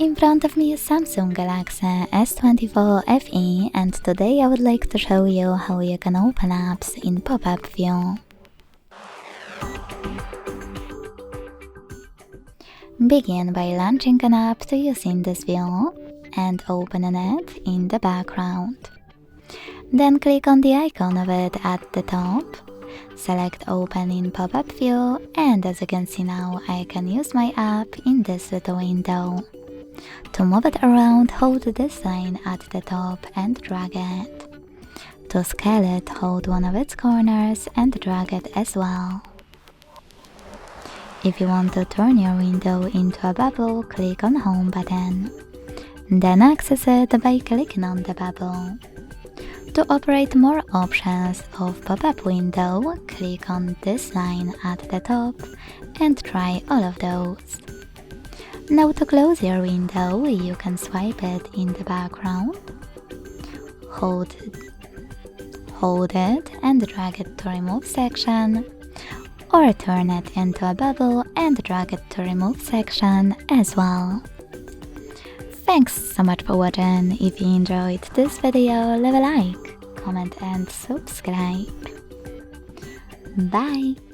In front of me is Samsung Galaxy S24 FE, and today I would like to show you how you can open apps in pop-up view. Begin by launching an app to use in this view and opening it in the background. Then click on the icon of it at the top. Select Open in pop-up view, and as you can see now, I can use my app in this little window. To move it around, hold this line at the top and drag it. To scale it, hold one of its corners and drag it as well. If you want to turn your window into a bubble, click on Home button. Then access it by clicking on the bubble. To operate more options of pop-up window, click on this line at the top and try all of those. Now to close your window, you can swipe it in the background, hold it and drag it to remove section, or turn it into a bubble and drag it to remove section as well. Thanks so much for watching. If you enjoyed this video, leave a like, comment and subscribe. Bye!